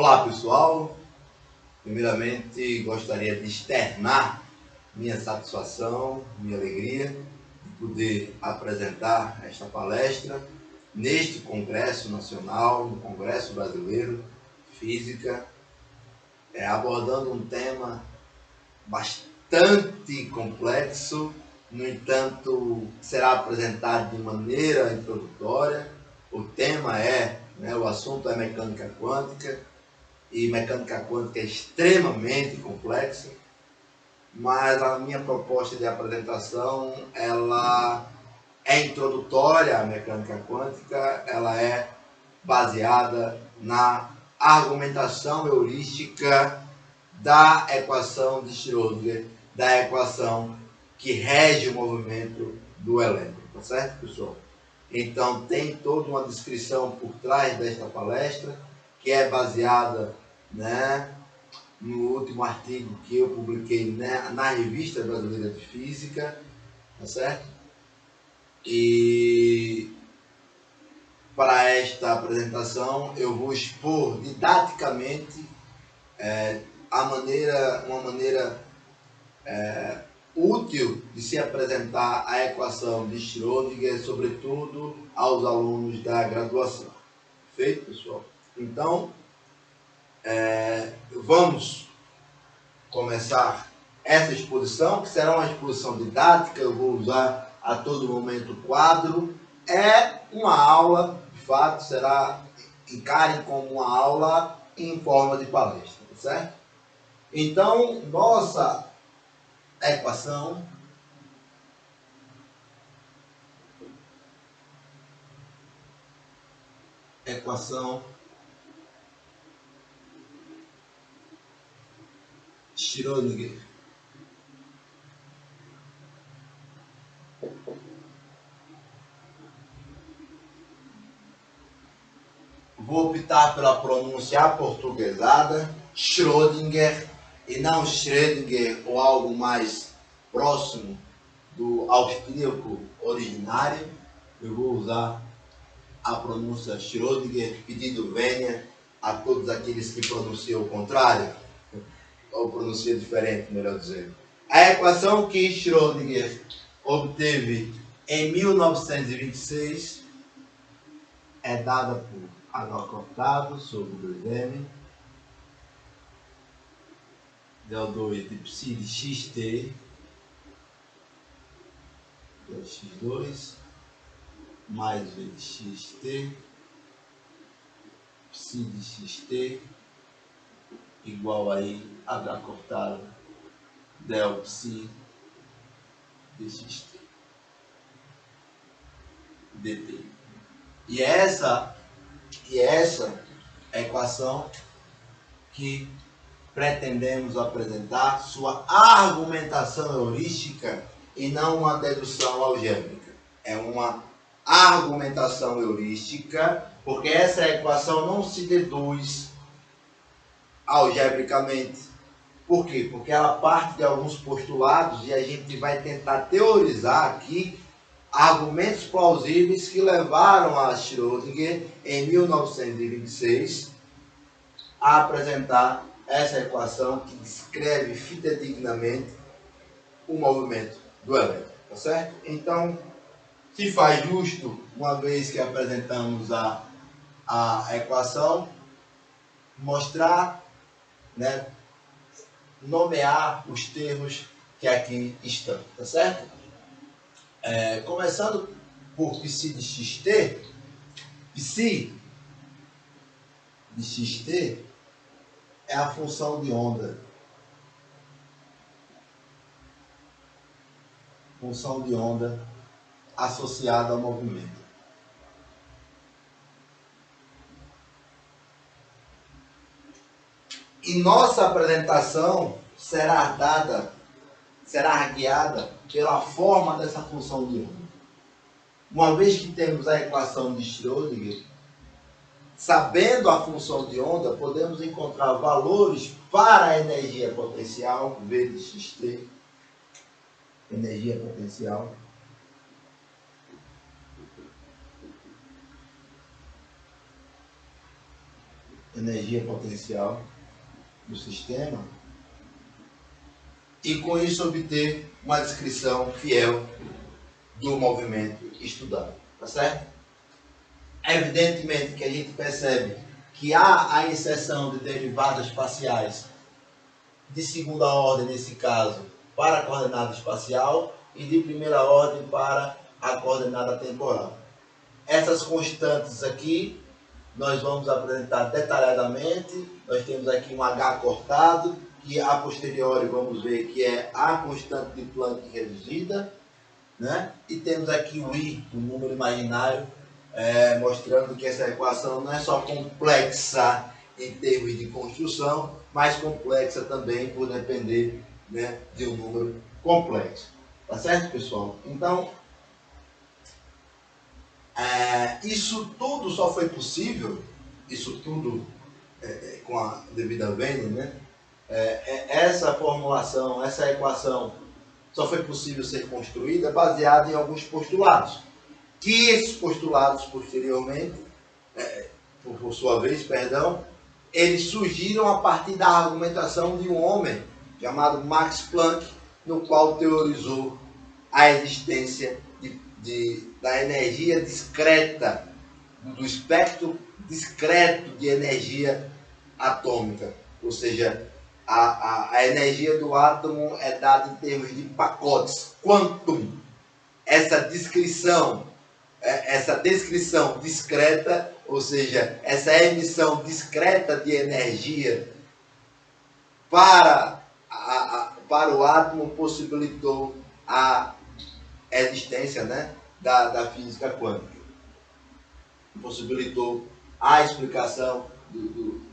Olá pessoal, primeiramente gostaria de externar minha satisfação, minha alegria de poder apresentar esta palestra neste Congresso Nacional, no Congresso Brasileiro de Física, abordando um tema bastante complexo, no entanto será apresentado de maneira introdutória. O tema o assunto é mecânica quântica, e mecânica quântica é extremamente complexa, mas a minha proposta de apresentação ela é introdutória à mecânica quântica, ela é baseada na argumentação heurística da equação de Schrödinger, da equação que rege o movimento do elétron, tá certo, pessoal? Então tem toda uma descrição por trás desta palestra, que é baseada no último artigo que eu publiquei na Revista Brasileira de Física, tá certo? E para esta apresentação eu vou expor didaticamente uma maneira útil de se apresentar a equação de Schrödinger, sobretudo aos alunos da graduação. Perfeito, pessoal? Então, vamos começar essa exposição, que será uma exposição didática. Eu vou usar a todo momento o quadro. É uma aula, de fato, encarem como uma aula em forma de palestra, tá certo? Então, nossa equação Schrödinger vou optar pela pronúncia aportuguesada, Schrödinger, e não Schrödinger ou algo mais próximo do austríaco originário. Eu vou usar a pronúncia Schrödinger, pedindo vênia a todos aqueles que pronunciam o contrário, ou pronunciam diferente, melhor dizendo. A equação que Schrödinger obteve em 1926 é dada por H cortado sobre 2m, del2 de psi de xt, del x2, mais v de xt, psi de xt, igual aí H cortado, del psi de xt, dt. E essa é a equação que pretendemos apresentar sua argumentação heurística e não uma dedução algébrica. É uma argumentação heurística, porque essa equação não se deduz algebricamente. Por quê? Porque ela parte de alguns postulados e a gente vai tentar teorizar aqui argumentos plausíveis que levaram a Schrödinger, em 1926, a apresentar essa equação que descreve fidedignamente o movimento do elétron, tá certo? Então, se faz justo, uma vez que apresentamos a equação, mostrar, nomear os termos que aqui estão, tá certo? Começando por psi de xt, psi de xt é a função de onda. Função de onda associada ao movimento. E nossa apresentação será guiada pela forma dessa função de onda. Uma vez que temos a equação de Schrödinger, sabendo a função de onda, podemos encontrar valores para a energia potencial, V de xt, energia potencial, energia potencial do sistema e com isso obter uma descrição fiel do movimento estudado, tá certo? Evidentemente que a gente percebe que há a inserção de derivadas parciais de segunda ordem, nesse caso, para a coordenada espacial e de primeira ordem para a coordenada temporal. Essas constantes aqui nós vamos apresentar detalhadamente. Nós temos aqui um H cortado, que a posteriori vamos ver que é a constante de Planck reduzida, né? E temos aqui o I, o número imaginário, mostrando que essa equação não é só complexa em termos de construção, mas complexa também por depender, né, de um número complexo. Tá certo, pessoal? Então, isso tudo só foi possível, isso tudo com a devida vênia, né? Essa formulação, essa equação só foi possível ser construída baseada em alguns postulados. Que esses postulados, posteriormente, por sua vez, perdão, eles surgiram a partir da argumentação de um homem chamado Max Planck, no qual teorizou a existência da energia discreta, do espectro discreto de energia atômica, ou seja, a energia do átomo é dada em termos de pacotes, quantum. Essa descrição discreta, ou seja, essa emissão discreta de energia para o átomo possibilitou a existência, né, da física quântica. Possibilitou a explicação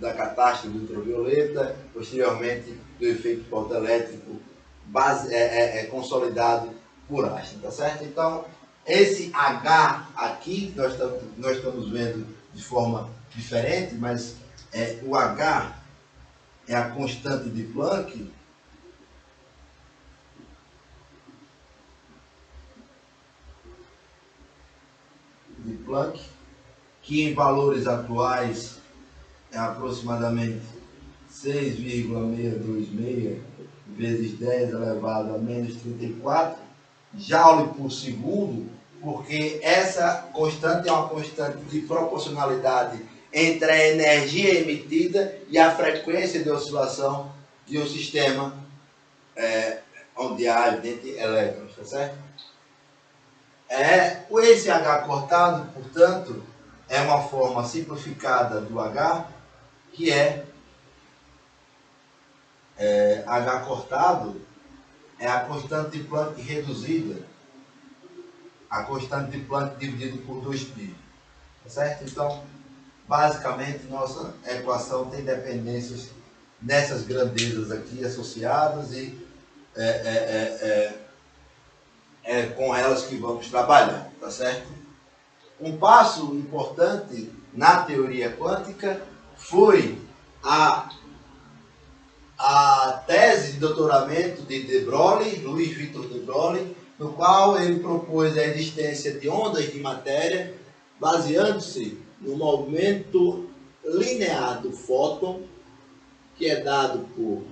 da catástrofe ultravioleta, posteriormente do efeito fotoelétrico consolidado por Einstein, tá certo? Então, esse H aqui, nós estamos vendo de forma diferente, mas o H é a constante de Planck, que em valores atuais é aproximadamente 6,626 vezes 10 elevado a menos 34 joule por segundo, porque essa constante é uma constante de proporcionalidade entre a energia emitida e a frequência de oscilação de um sistema onde há evidente elétrons, tá certo? Esse H cortado, portanto, é uma forma simplificada do H, que H cortado é a constante de Planck reduzida, a constante de Planck dividido por 2π, tá certo? Então, basicamente, nossa equação tem dependências nessas grandezas aqui associadas e com elas que vamos trabalhar, tá certo? Um passo importante na teoria quântica foi a tese de doutoramento de de Broglie, Luiz Vitor de Broglie, no qual ele propôs a existência de ondas de matéria baseando-se no movimento linear do fóton, que é dado por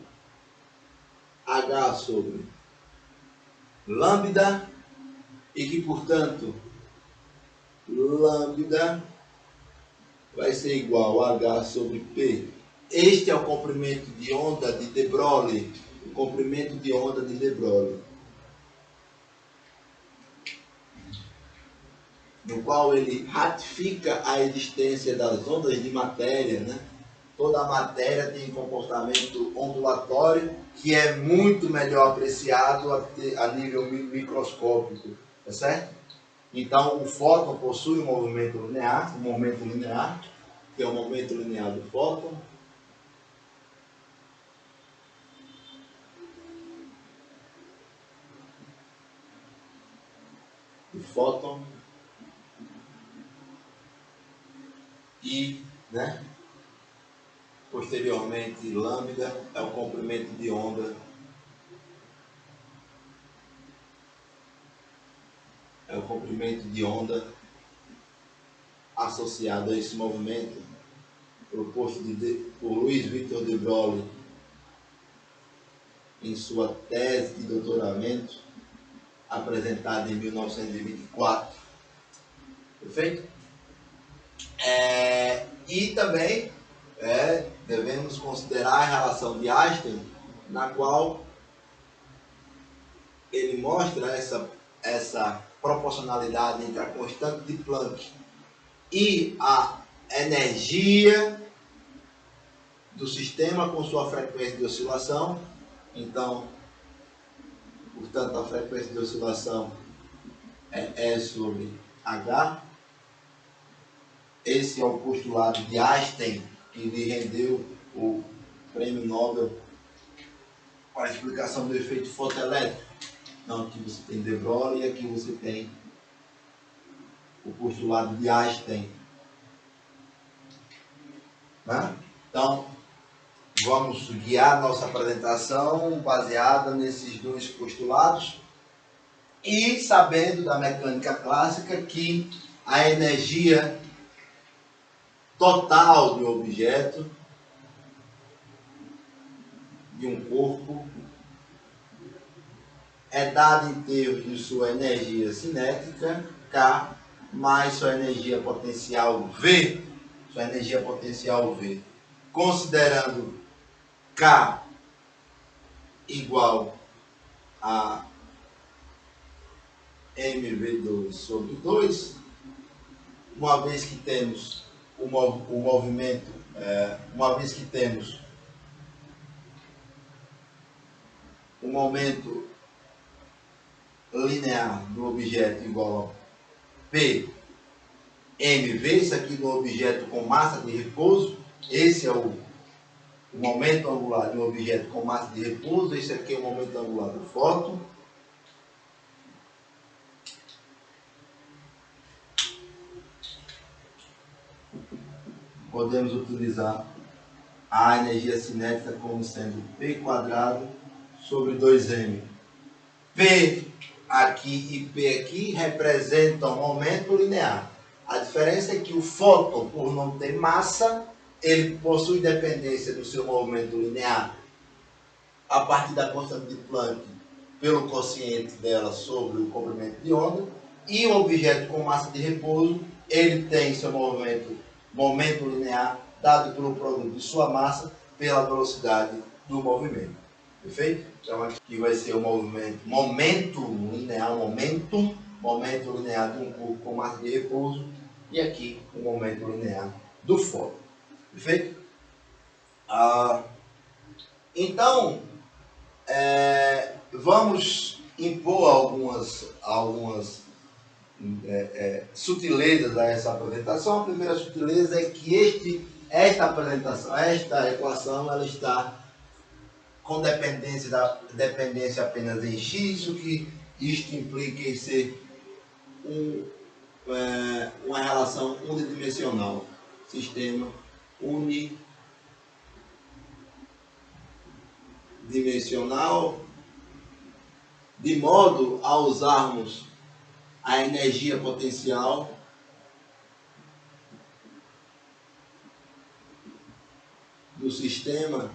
H sobre lambda, e que, portanto, lambda vai ser igual a H sobre P. Este é o comprimento de onda de de Broglie, o comprimento de onda de de Broglie, no qual ele ratifica a existência das ondas de matéria, né? Toda a matéria tem comportamento ondulatório, que é muito melhor apreciado a nível microscópico, tá certo? Então, o fóton possui um momento linear, que é o momento linear do fóton. O fóton e, né, posteriormente, lambda é o comprimento de onda associado a esse movimento proposto por Luiz Victor de Broglie em sua tese de doutoramento, apresentada em 1924. Perfeito? E também devemos considerar a relação de Einstein, na qual ele mostra essa proporcionalidade entre a constante de Planck e a energia do sistema com sua frequência de oscilação. Então, portanto, a frequência de oscilação é E sobre H. Esse é o postulado de Einstein, que lhe rendeu o prêmio Nobel para a explicação do efeito fotoelétrico. Então, aqui você tem de Broglie e aqui você tem o postulado de Einstein. Né? Então, vamos guiar nossa apresentação baseada nesses dois postulados e sabendo da mecânica clássica que a energia total do objeto, de um corpo, é dada em termos de sua energia cinética, K, mais sua energia potencial V. Sua energia potencial V. Considerando K igual a mv2 sobre 2, uma vez que temos o movimento, uma vez que temos o momento linear do objeto igual a P mv, isso aqui do objeto com massa de repouso, esse é o momento angular de um objeto com massa de repouso, esse aqui é o momento angular do fóton. Podemos utilizar a energia cinética como sendo P quadrado sobre 2m. P aqui e P aqui representam o momento linear. A diferença é que o fóton, por não ter massa, ele possui dependência do seu movimento linear a partir da constante de Planck pelo quociente dela sobre o comprimento de onda, e o objeto com massa de repouso, ele tem seu momento linear dado pelo produto de sua massa pela velocidade do movimento. Perfeito? Então aqui vai ser o momento linear de um corpo com massa de repouso, e aqui o momento linear do fóton. Perfeito? Então, vamos impor algumas sutilezas a essa apresentação. A primeira sutileza é que esta equação, ela está com dependência apenas em x, o que isto implica em ser uma relação unidimensional, sistema unidimensional, de modo a usarmos a energia potencial do sistema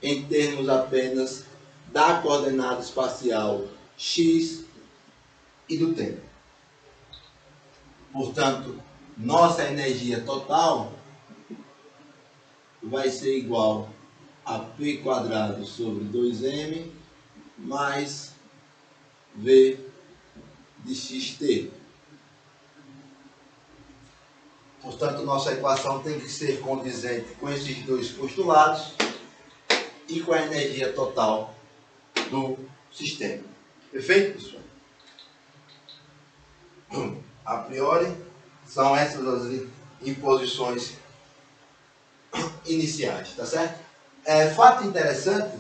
em termos apenas da coordenada espacial x e do tempo. Portanto, nossa energia total vai ser igual a P quadrado sobre 2m mais V de xt. Portanto, nossa equação tem que ser condizente com esses dois postulados e com a energia total do sistema. Perfeito, pessoal? A priori, são essas as imposições iniciais, tá certo? Fato interessante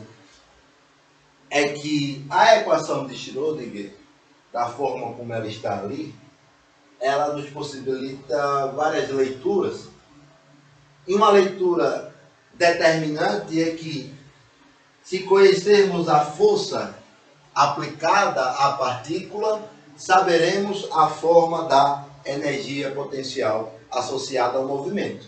é que a equação de Schrödinger, da forma como ela está ali, ela nos possibilita várias leituras. E uma leitura determinante é que, se conhecermos a força aplicada à partícula, saberemos a forma da energia potencial associada ao movimento.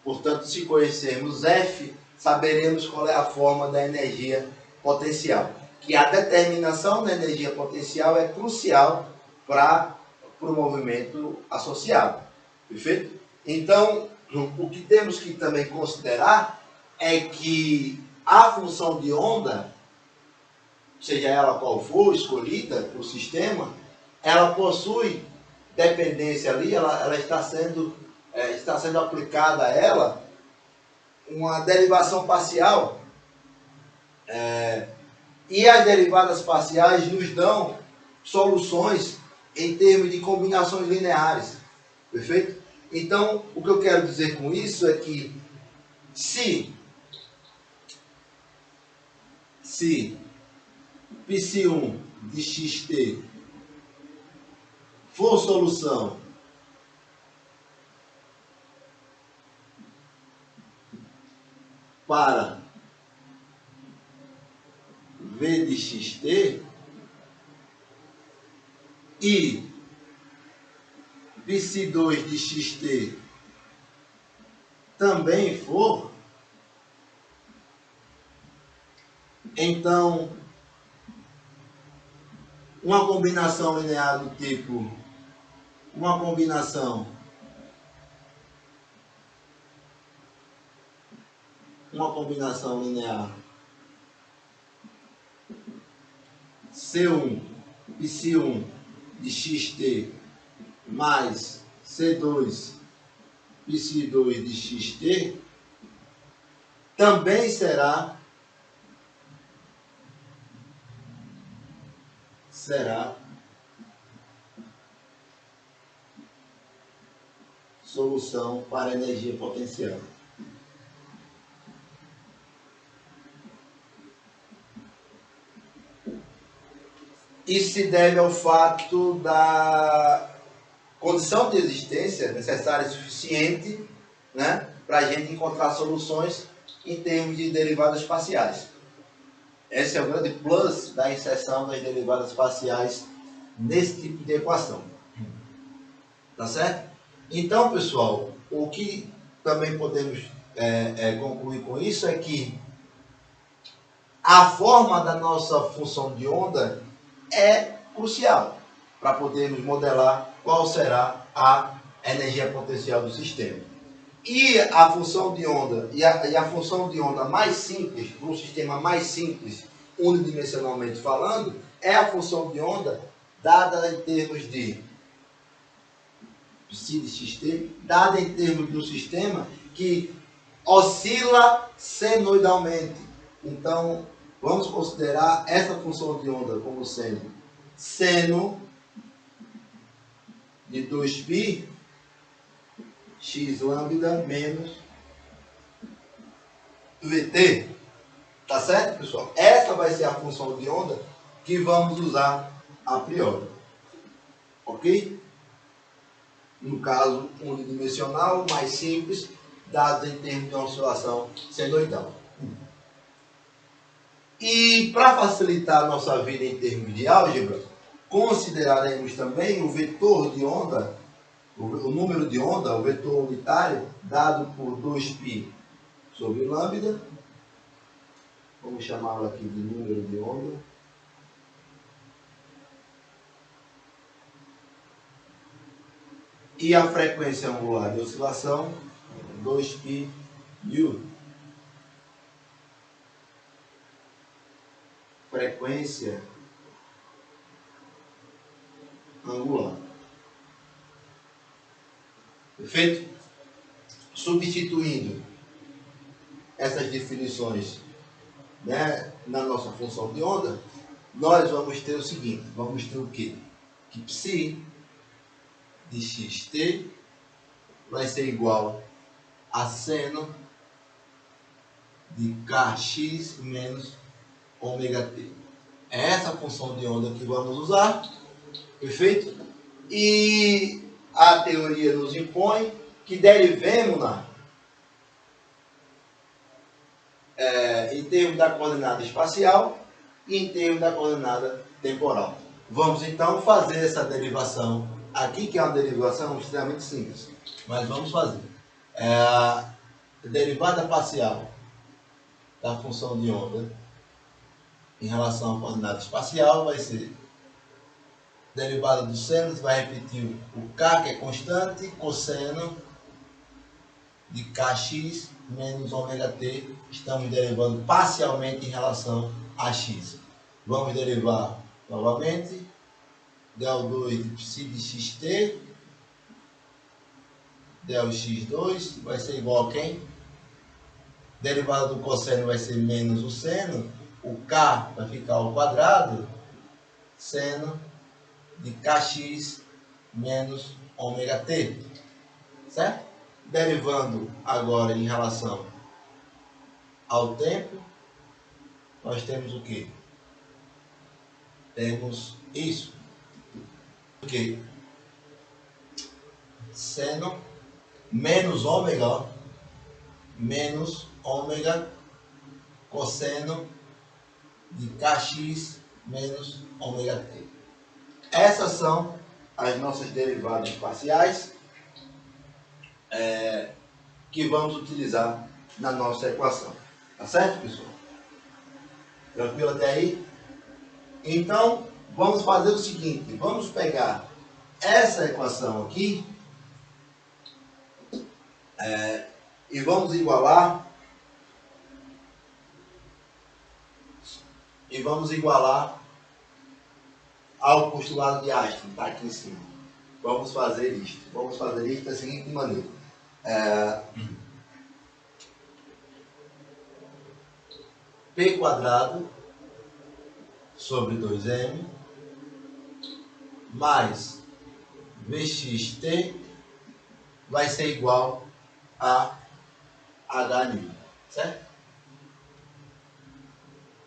Portanto, se conhecermos F, saberemos qual é a forma da energia potencial. Que a determinação da energia potencial é crucial para o movimento associado. Perfeito? Então, o que temos que também considerar é que a função de onda, seja ela qual for escolhida para o sistema, ela possui dependência ali, ela está sendo aplicada a ela uma derivação parcial. E as derivadas parciais nos dão soluções em termos de combinações lineares. Perfeito? Então, o que eu quero dizer com isso é que se Psi1 de xt for solução para V de xt e Psi2 de xt também for, então uma combinação linear do tipo uma combinação linear C1 Psi1 de xt mais C2 Psi2 de xt também será solução para energia potencial. Isso se deve ao fato da condição de existência necessária e suficiente, né, para a gente encontrar soluções em termos de derivadas parciais. Esse é o grande plus da inserção das derivadas parciais nesse tipo de equação. Tá certo? Então, pessoal, o que também podemos concluir com isso é que a forma da nossa função de onda é crucial para podermos modelar qual será a energia potencial do sistema. E a função de onda, e a função de onda mais simples, para um sistema mais simples, unidimensionalmente falando, é a função de onda dada em termos de psi de xt, dada em termos de um sistema que oscila senoidalmente. Então, vamos considerar essa função de onda como sendo seno de 2π x lambda menos Vt. Tá certo, pessoal? Essa vai ser a função de onda que vamos usar a priori. Ok? No caso unidimensional, mais simples, dados em termos de uma oscilação senoidal. E para facilitar a nossa vida em termos de álgebra, consideraremos também o vetor de onda, o número de onda, o vetor unitário, dado por 2π sobre lambda. Vamos chamá-lo aqui de número de onda. E a frequência angular de oscilação, 2πu. Frequência angular. Perfeito? Substituindo essas definições, né, na nossa função de onda, nós vamos ter o seguinte, vamos ter o quê? Que psi de xt vai ser igual a seno de kx menos ômega t. É essa a função de onda que vamos usar, perfeito? E a teoria nos impõe que derivemos-na em termos da coordenada espacial e em termos da coordenada temporal. Vamos então fazer essa derivação aqui, que é uma derivação extremamente simples, mas vamos fazer. a derivada parcial da função de onda em relação à coordenada espacial vai ser derivada do seno, você vai repetir o k, que é constante, cosseno de kx menos ômega t, estamos derivando parcialmente em relação a x. Vamos derivar novamente, del2 de psi de xt, del x2 vai ser igual a quem? Derivada do cosseno vai ser menos o seno, o k vai ficar ao quadrado, seno de kx menos ômega t, certo? Derivando agora em relação ao tempo, nós temos o que? Temos isso. O que? Seno menos ômega, menos ômega cosseno de kx menos ômega t. Essas são as nossas derivadas parciais que vamos utilizar na nossa equação. Tá certo, pessoal? Tranquilo até aí? Então, vamos fazer o seguinte. Vamos pegar essa equação aqui e vamos igualar ao postulado de Einstein, está aqui em cima. Vamos fazer isto. Vamos fazer isto da seguinte maneira. P quadrado sobre 2m mais Vxt vai ser igual a H', certo?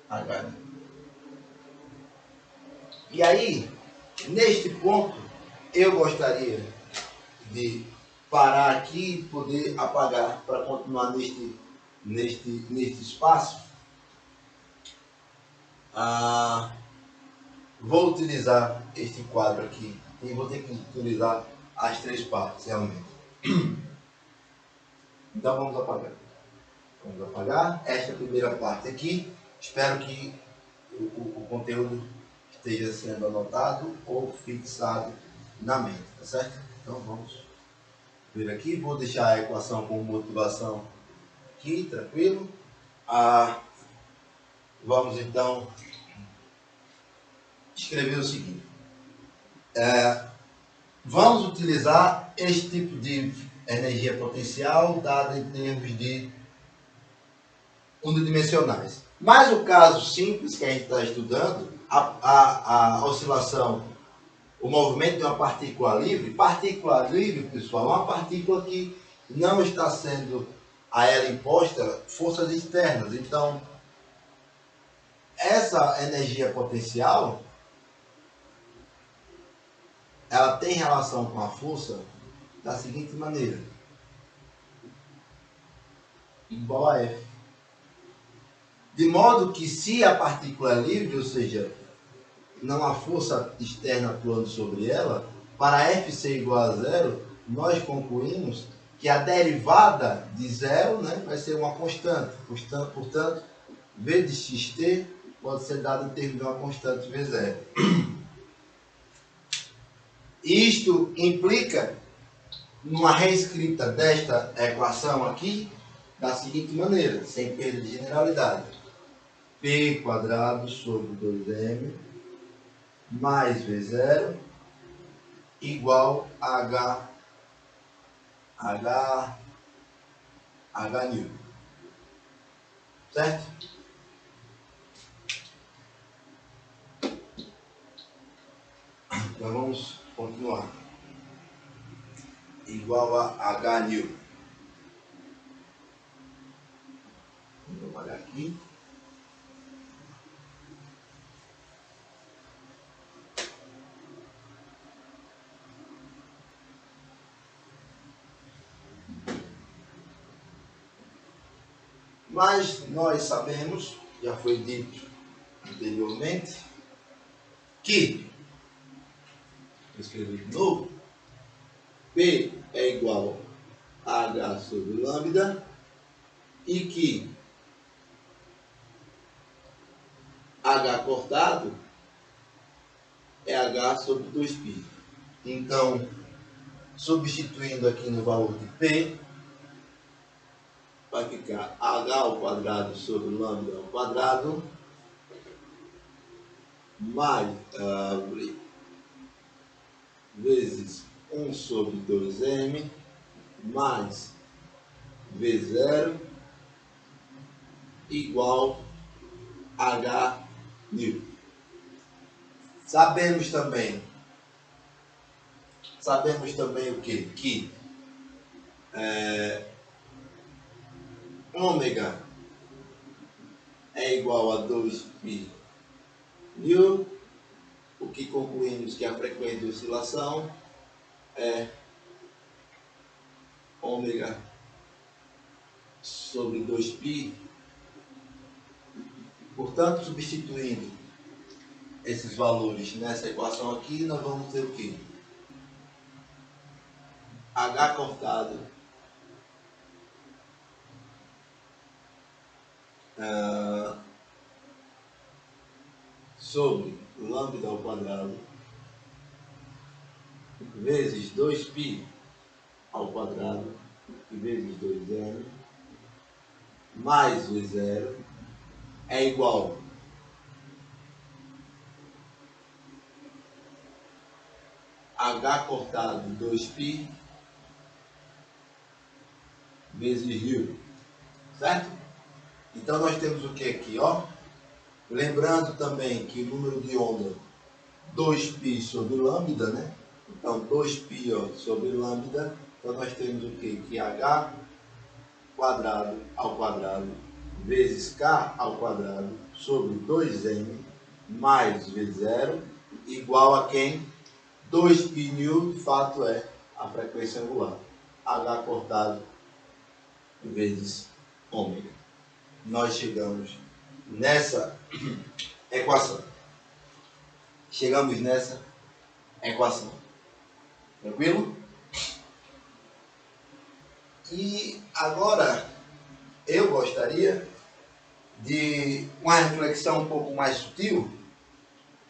H'. E aí, neste ponto, eu gostaria de parar aqui e poder apagar para continuar neste espaço. Vou utilizar este quadro aqui e vou ter que utilizar as três partes realmente. Então vamos apagar. Vamos apagar esta primeira parte aqui. Espero que o conteúdo esteja sendo anotado ou fixado na mente, tá certo? Então vamos ver aqui. Vou deixar a equação com motivação aqui, tranquilo. Vamos então escrever o seguinte. Vamos utilizar este tipo de energia potencial dada em termos de unidimensionais. Mas o caso simples que a gente está estudando, a oscilação, o movimento de uma partícula livre, pessoal, é uma partícula que não está sendo a ela imposta forças externas. Então, essa energia potencial, ela tem relação com a força da seguinte maneira: igual a F. De modo que se a partícula é livre, ou seja, não há força externa atuando sobre ela, para F ser igual a zero, nós concluímos que a derivada de zero, né, vai ser uma constante. Portanto, V de xt pode ser dado em termos de uma constante V0. Isto implica uma reescrita desta equação aqui da seguinte maneira, sem perda de generalidade. P quadrado sobre 2m mais V0 igual a H'. Certo? Então vamos continuar. Igual a H'. Vou trabalhar aqui. Mas nós sabemos, já foi dito anteriormente, que, vou escrever de novo, P é igual a H sobre lambda e que H cortado é H sobre 2π. Então, substituindo aqui no valor de P, vai ficar H ao quadrado sobre lambda ao quadrado mais vezes 1 sobre 2m mais V0 igual H mil. Sabemos também o quê? Que ômega é igual a 2π mil, o que concluímos que a frequência de oscilação é ômega sobre 2π. Portanto, substituindo esses valores nessa equação aqui, nós vamos ter o quê? H cortado sobre lambda ao quadrado vezes 2π ao quadrado vezes 2m mais V0 é igual a H cortado 2π vezes ρ, certo? Então nós temos o que aqui, ó? Lembrando também que o número de onda 2π sobre lambda, né? Então 2π ó, sobre lambda, então nós temos o que? Que H quadrado ao quadrado vezes K ao quadrado sobre 2m mais V0 igual a quem? 2π de fato é a frequência angular. H cortado vezes ômega. Nós chegamos nessa equação. Tranquilo? E agora eu gostaria de uma reflexão um pouco mais sutil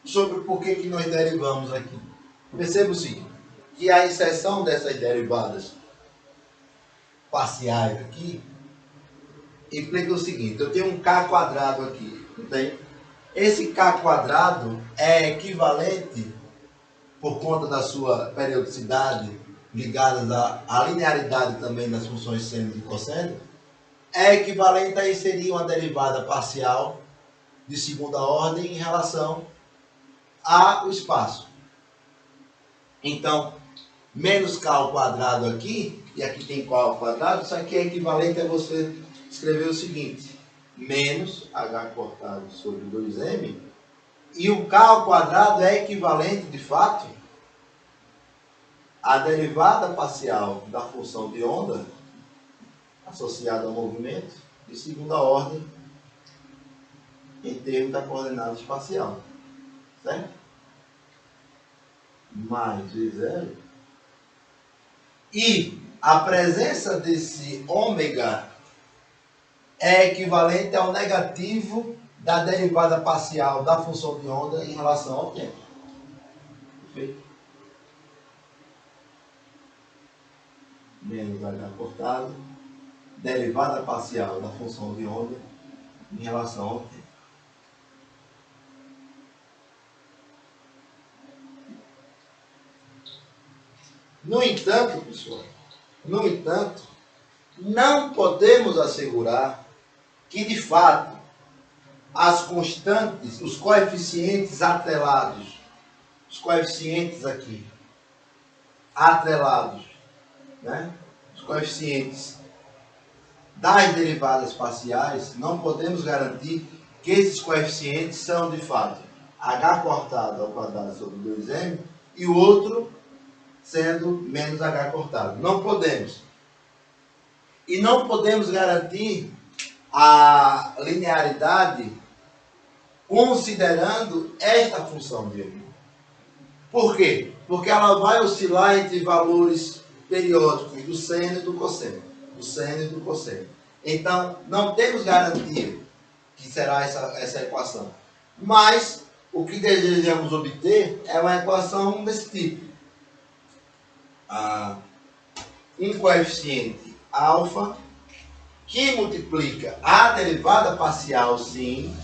sobre por que nós derivamos aqui. Perceba o seguinte, que a inserção dessas derivadas parciais aqui implica o seguinte: eu tenho um K quadrado aqui, não tem? Esse K quadrado é equivalente, por conta da sua periodicidade ligada à linearidade também das funções seno e cosseno, é equivalente a inserir uma derivada parcial de segunda ordem em relação ao espaço. Então, menos K ao quadrado aqui, e aqui tem K ao quadrado, isso aqui é equivalente a você escrever o seguinte: menos H cortado sobre 2m, e o K ao quadrado é equivalente, de fato, à derivada parcial da função de onda associada ao movimento de segunda ordem em termos da coordenada espacial, certo? Mais V0. E a presença desse ômega é equivalente ao negativo da derivada parcial da função de onda em relação ao tempo. Perfeito? Menos H cortado, derivada parcial da função de onda em relação ao tempo. No entanto, pessoal, não podemos assegurar que, de fato, as constantes, os coeficientes atrelados, os coeficientes aqui, atrelados, né? Os coeficientes das derivadas parciais, não podemos garantir que esses coeficientes são, de fato, H cortado ao quadrado sobre 2m e o outro sendo menos H cortado. Não podemos. E não podemos garantir a linearidade considerando esta função de M. Por quê? Porque ela vai oscilar entre valores periódicos do seno e do cosseno. Então, não temos garantia que será essa equação. Mas, o que desejamos obter é uma equação desse tipo. Um coeficiente alfa que multiplica a derivada parcial, sim,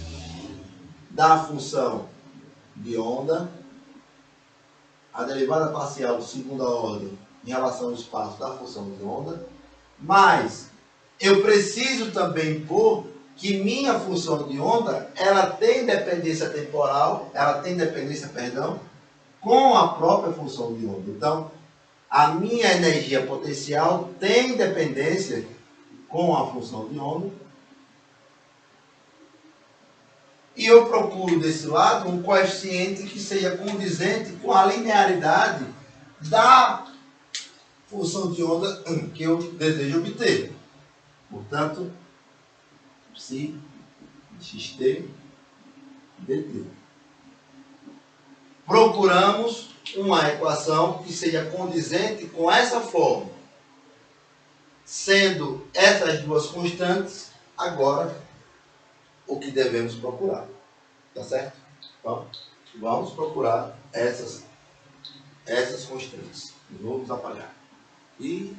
da função de onda, a derivada parcial de segunda ordem em relação ao espaço da função de onda, mas eu preciso também pôr que minha função de onda, ela tem dependência temporal, com a própria função de onda. Então, a minha energia potencial tem dependência com a função de onda. E eu procuro desse lado um coeficiente que seja condizente com a linearidade da função de onda que eu desejo obter. Portanto, psi xt dt. Procuramos uma equação que seja condizente com essa forma. Sendo essas duas constantes, agora o que devemos procurar. Tá certo? Então, vamos procurar essas constantes. Vamos apagar. E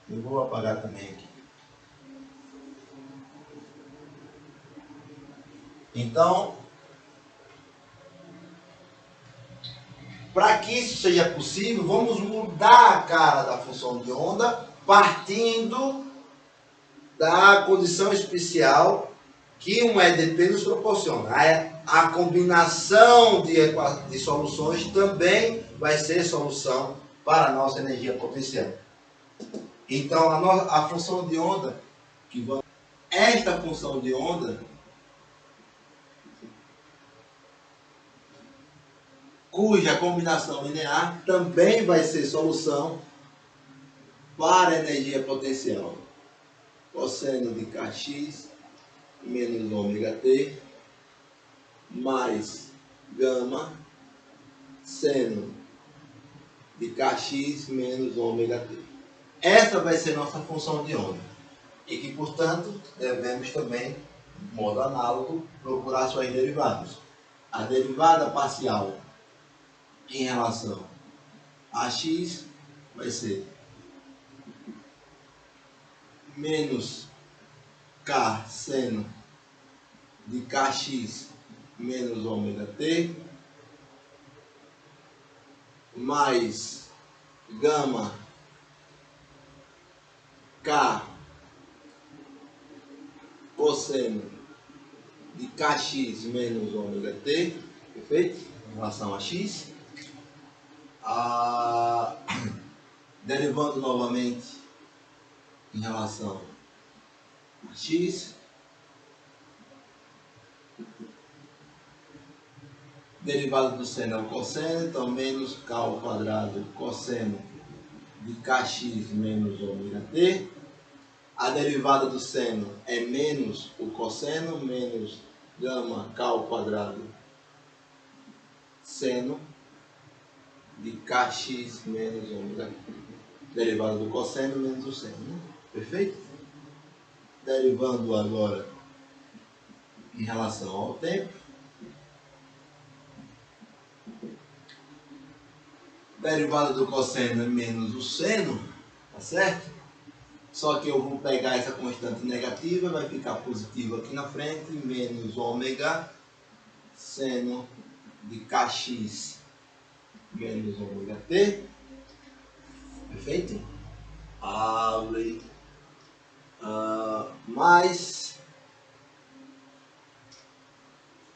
eu vou apagar também aqui. Então, para que isso seja possível, vamos mudar a cara da função de onda partindo da condição especial que um EDP nos proporciona. A combinação de soluções também vai ser solução para a nossa energia potencial. Então, a função de onda, esta função de onda, cuja combinação linear também vai ser solução para a energia potencial. Cosseno de kx menos ômega t mais gama seno de kx menos ômega t. Essa vai ser nossa função de onda. E que, portanto, devemos também, de modo análogo, procurar suas derivadas. A derivada parcial em relação a x vai ser menos k seno de kx menos ômega t mais gama k cosseno de kx menos ômega t, perfeito? Em relação a x. Derivando novamente em relação a x, derivada do seno é o cosseno, então menos k ao quadrado cosseno de kx menos ômega t. A derivada do seno é menos o cosseno, menos gama k ao quadrado seno de kx menos ômega t. Derivada do cosseno menos o seno, né? Perfeito? Derivando agora em relação ao tempo. Derivada do cosseno é menos o seno, tá certo? Só que eu vou pegar essa constante negativa, vai ficar positiva aqui na frente, menos ômega seno de kx menos ômega t. Perfeito? Abre. Mais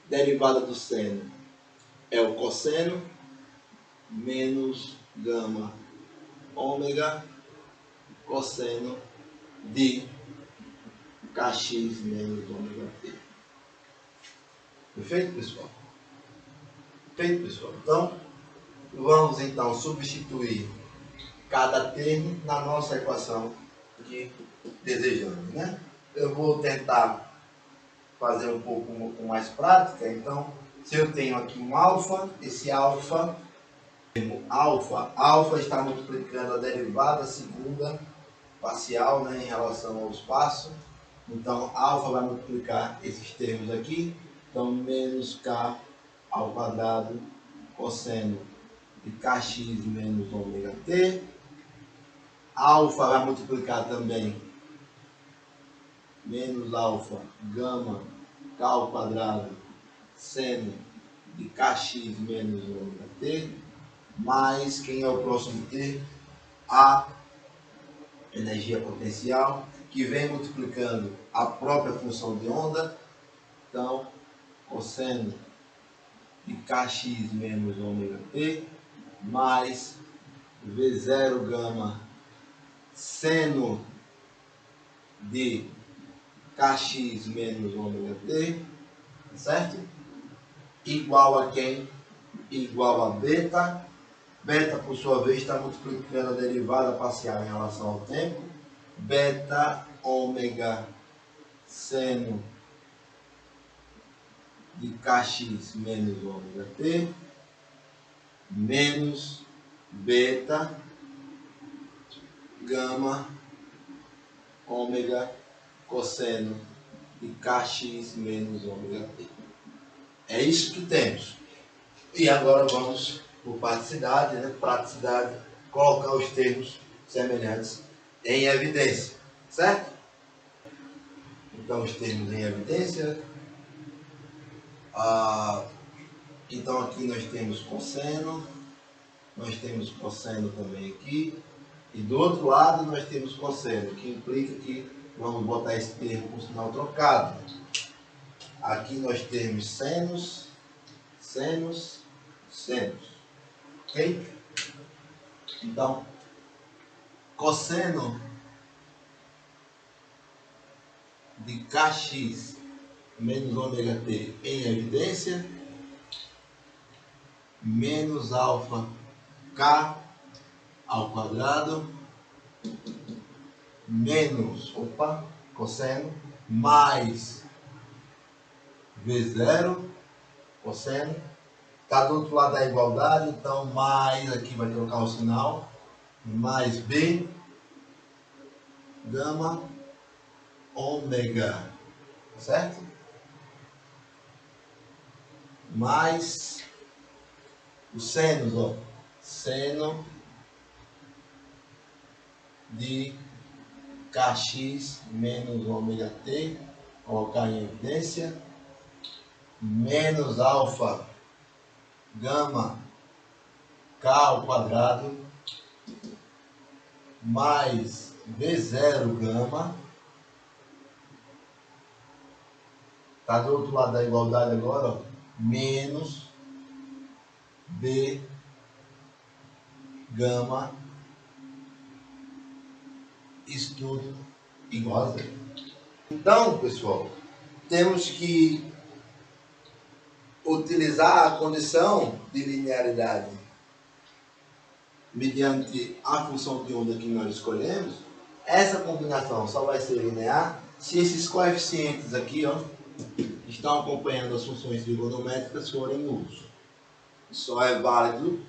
derivada do seno é o cosseno menos gama ômega cosseno de kx menos ômega t. Perfeito, pessoal? Perfeito, pessoal? Então, vamos então substituir cada termo na nossa equação que desejamos, né? Eu vou tentar fazer um pouco com mais prática. Então, se eu tenho aqui um alfa, esse alfa está multiplicando a derivada segunda parcial, né, em relação ao espaço. Então, alfa vai multiplicar esses termos aqui. Então, menos k ao quadrado cosseno de kx menos ômega t. Alfa vai multiplicar também menos alfa gama k ao quadrado seno de kx menos ômega t, mais quem é o próximo t? A energia potencial, que vem multiplicando a própria função de onda. Então, cosseno de kx menos ômega t, mais V0 gama seno de kx menos ômega t, certo? Igual a quem? Igual a beta. Beta, por sua vez, está multiplicando a derivada parcial em relação ao tempo. Beta ômega seno de kx menos ômega t, menos beta gama ômega cosseno de kx menos ômega t. É isso que temos. E agora vamos por praticidade, né? Praticidade, colocar os termos semelhantes em evidência, certo? Então, os termos em evidência. Então, aqui nós temos cosseno, nós temos cosseno também aqui, e do outro lado nós temos cosseno, que implica que vamos botar esse termo com sinal trocado. Aqui nós temos senos, senos, senos. Ok? Então, cosseno de kx menos ômega t em evidência, menos alfa k ao quadrado, menos, cosseno, mais V0, cosseno. Está do outro lado da igualdade, então mais, aqui vai trocar o sinal, mais B, gama, ômega, certo? Mais os senos, ó, seno de kx menos ômega t, colocar em evidência, menos alfa gama k ao quadrado, mais V0 gama, está do outro lado da igualdade agora, ó, menos B gama, isso tudo igual a zero. Então, pessoal, temos que utilizar a condição de linearidade mediante a função de onda que nós escolhemos. Essa combinação só vai ser linear se esses coeficientes aqui, ó, estão acompanhando as funções trigonométricas forem nulos. Só é válido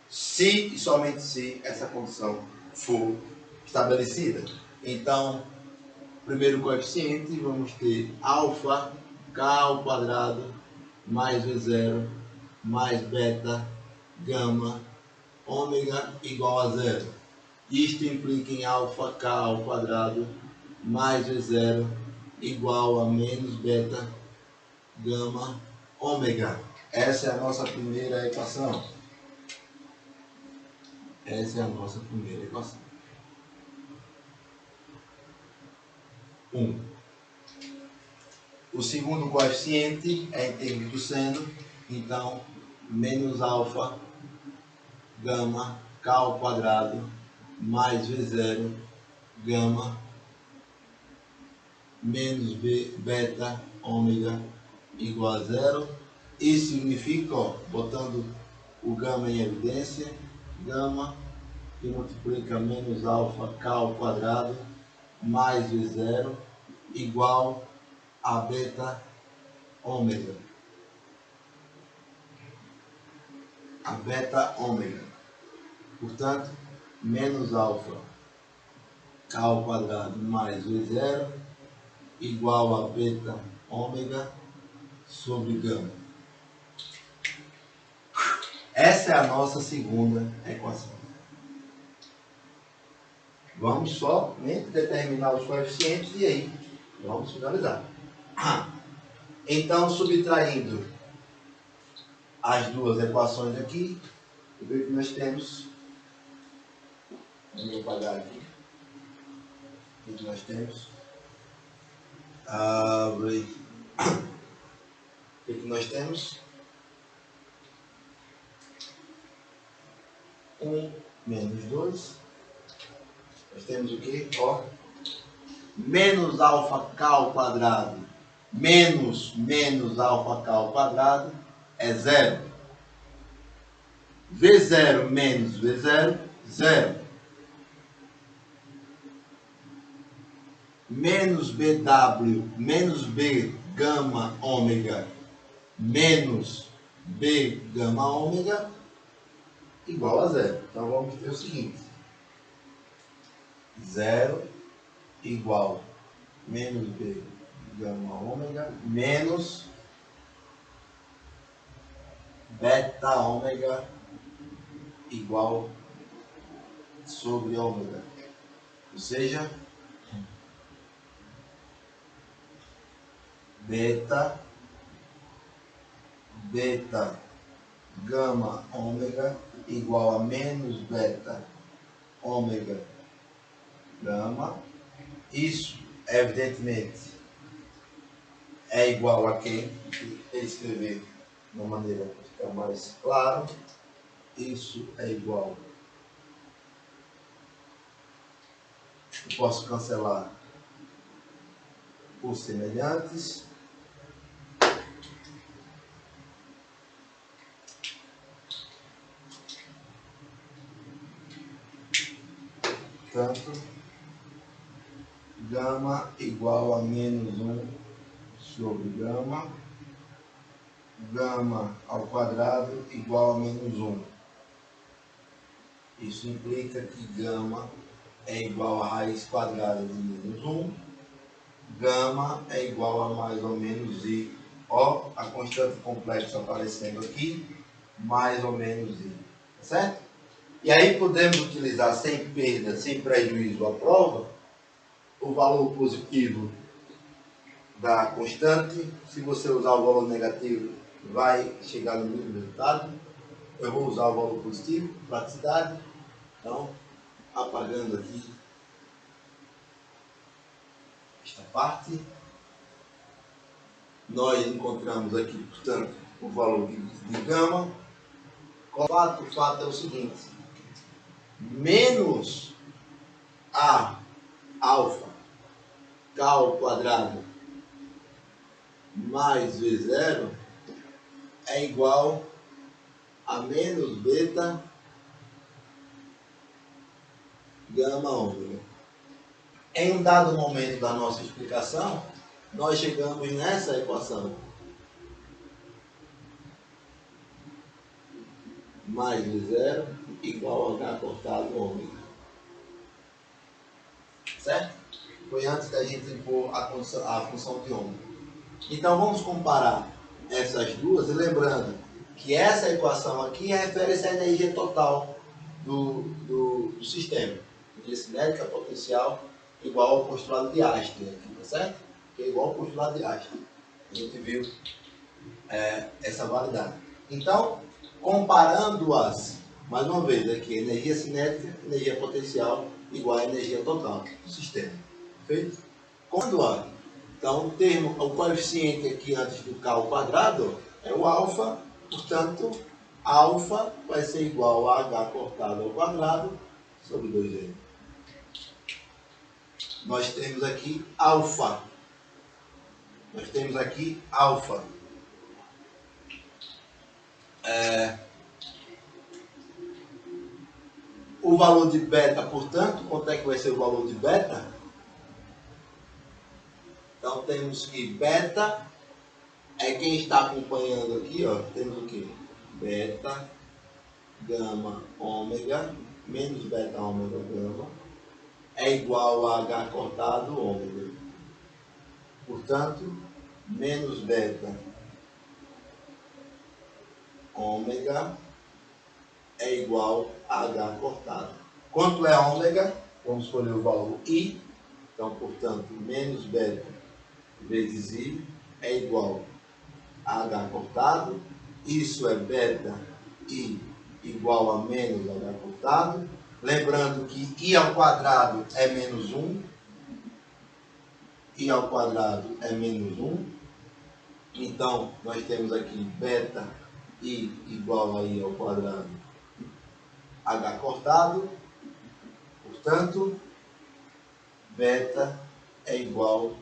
se e somente se essa condição for estabelecida. Então, primeiro coeficiente, vamos ter alfa k ao quadrado mais V0 mais beta gama ômega igual a zero. Isto implica em alfa k ao quadrado mais V0 igual a menos beta gama ômega. Essa é a nossa primeira equação. Essa é a nossa primeira equação. 1. O segundo coeficiente é em termos do seno, então menos alfa gama k ao quadrado mais V0 gama menos beta ômega igual a zero. Isso significa, ó, botando o gama em evidência, gama que multiplica menos alfa k ao quadrado mais V0 igual a beta ômega. A beta ômega. Portanto, menos alfa k ao quadrado mais V0 igual a beta ômega sobre gama. Essa é a nossa segunda equação. Vamos somente determinar os coeficientes e aí vamos finalizar. Então, subtraindo as duas equações aqui, o que nós temos? Vamos apagar aqui. O que nós temos? Abre. O que nós temos? 1 menos 2. Nós temos o que? Ó, menos alfa k ao quadrado menos alfa k ao quadrado é 0. V0 menos V0, 0. Menos BW menos B gama ômega menos B gama ômega igual a 0. Então vamos ter o seguinte: 0 igual menos B gama ômega menos beta ômega igual sobre ômega. Ou seja, beta gama ômega igual a menos beta ômega gama. Isso, evidentemente, é igual a quem? Escrever de uma maneira que fica mais claro. Isso é igual. Eu posso cancelar por semelhantes. Portanto, gama igual a menos 1 sobre gama. Gama ao quadrado igual a menos 1. Isso implica que gama é igual a raiz quadrada de menos 1. Gama é igual a mais ou menos I. Ó, a constante complexa aparecendo aqui, mais ou menos I. Certo? E aí podemos utilizar sem perda, sem prejuízo à prova, o valor positivo da constante. Se você usar o valor negativo, vai chegar no mesmo resultado. Eu vou usar o valor positivo, praticidade. Então, apagando aqui esta parte, nós encontramos aqui, portanto, o valor de gama. O fato é o seguinte: menos a alfa k ao quadrado mais V0 é igual a menos beta gama ômega. Em um dado momento da nossa explicação, nós chegamos nessa equação. Mais V0 igual a H cortado ômega. Certo? Foi antes da gente impor a função de ômega. Então vamos comparar essas duas, e lembrando que essa equação aqui refere-se à energia total do sistema. Energia cinética potencial igual ao postulado de Einstein, tá certo? Que é igual ao postulado de Einstein. A gente viu essa validade. Então, comparando-as, mais uma vez, aqui, energia cinética, energia potencial igual a energia total do sistema. Perfeito? Quando há, então, o coeficiente aqui antes do k ao quadrado é o alfa, portanto, alfa vai ser igual a h cortado ao quadrado sobre 2n. Nós temos aqui alfa. O valor de beta, portanto, quanto é que vai ser o valor de beta? Então, temos que beta é quem está acompanhando aqui, ó, temos o que? Beta, gama, ômega, menos beta, ômega, gama, é igual a H cortado, ômega. Portanto, menos beta, ômega, é igual a H cortado. Quanto é ômega? Vamos escolher o valor I. Então, portanto, menos beta vezes I é igual a H cortado. Isso é beta I igual a menos H cortado. Lembrando que I ao quadrado é menos 1. I ao quadrado é menos 1. Então, nós temos aqui beta I igual a I ao quadrado H cortado. Portanto, beta é igual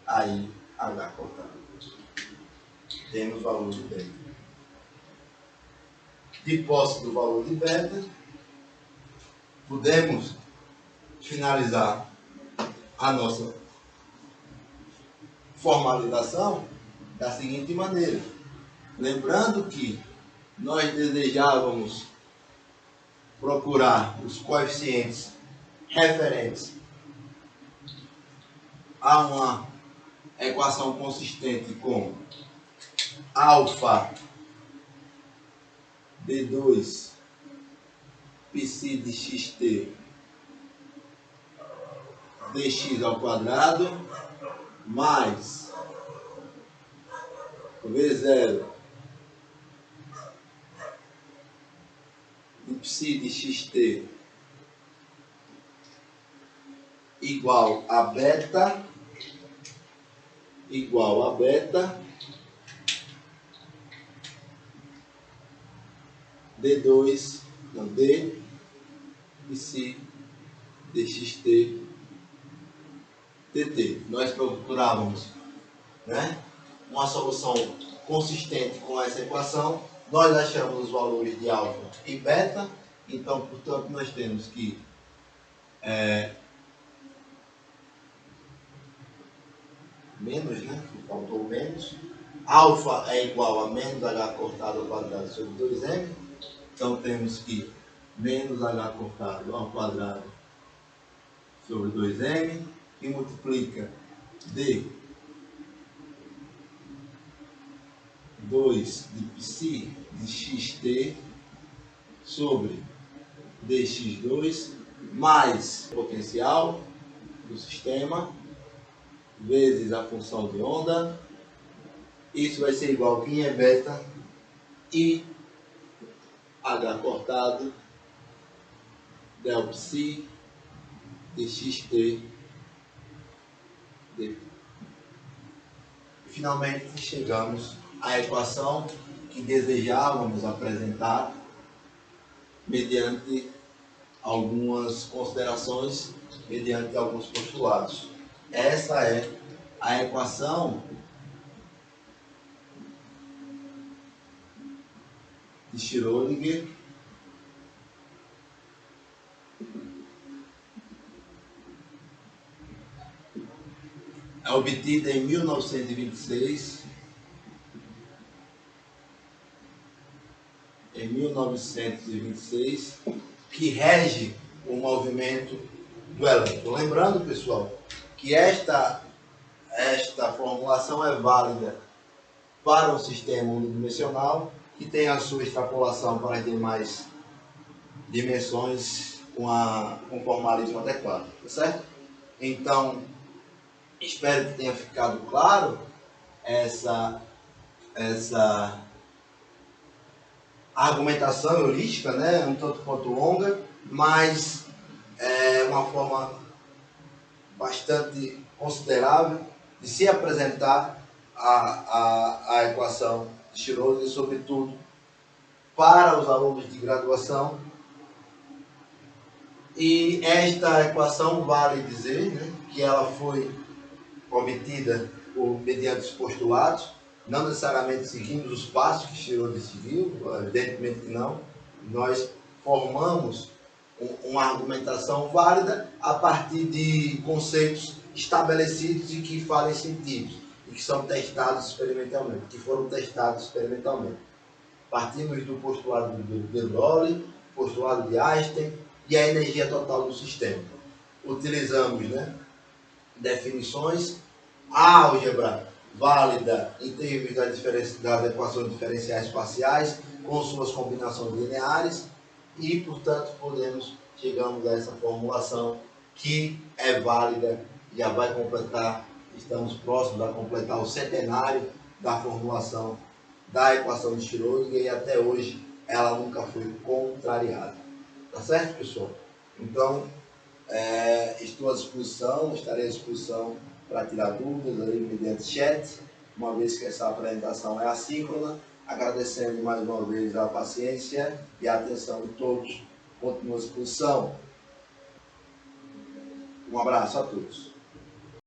a I H cortado. Temos o valor de beta. De posse do valor de beta, podemos finalizar a nossa formalização da seguinte maneira. Lembrando que nós desejávamos procurar os coeficientes referentes a uma equação consistente com alfa D2 psi de xt dx ao quadrado mais V0 de psi de xt igual a beta D2 não, D psi dxt dt. Nós procurávamos, né, uma solução consistente com essa equação. Nós achamos os valores de alfa e beta. Então, portanto, nós temos que menos, né? Faltou menos. Alfa é igual a menos H cortado ao quadrado sobre 2m. Então, temos que menos H cortado ao quadrado sobre 2m, que multiplica D2 de psi de xt sobre dx2 mais potencial do sistema vezes a função de onda. Isso vai ser igual a quem é beta e H cortado del psi de xt dt. Finalmente chegamos à equação que desejávamos apresentar mediante algumas considerações, mediante alguns postulados. Essa é a equação de Schrödinger é obtida em 1926, que rege o movimento do elétron. Lembrando, pessoal, que esta formulação é válida para um sistema unidimensional que tem a sua extrapolação para as demais dimensões com formalismo adequado, tá certo? Então, espero que tenha ficado claro essa argumentação heurística, né? Um tanto quanto longa, mas é uma forma bastante considerável de se apresentar a equação de Schrödinger, sobretudo para os alunos de graduação. E esta equação vale dizer, né, que ela foi obtida mediante os postulados, não necessariamente seguindo os passos que Schrödinger seguiu, evidentemente que não. Nós formamos uma argumentação válida a partir de conceitos estabelecidos e que fazem sentido e que são testados experimentalmente, que foram testados experimentalmente. Partimos do postulado de Lowry, postulado de Einstein e a energia total do sistema. Utilizamos, né, definições, a álgebra válida em termos das equações diferenciais parciais, com suas combinações lineares, e, portanto, chegamos a essa formulação que é válida, já vai completar, estamos próximos a completar o centenário da formulação da equação de Schrödinger e até hoje ela nunca foi contrariada. Tá certo, pessoal? Então, estou à disposição, estarei à disposição para tirar dúvidas aí mediante chat, uma vez que essa apresentação é assíncrona, agradecendo mais uma vez a paciência e a atenção de todos. Continuo à disposição. Um abraço a todos.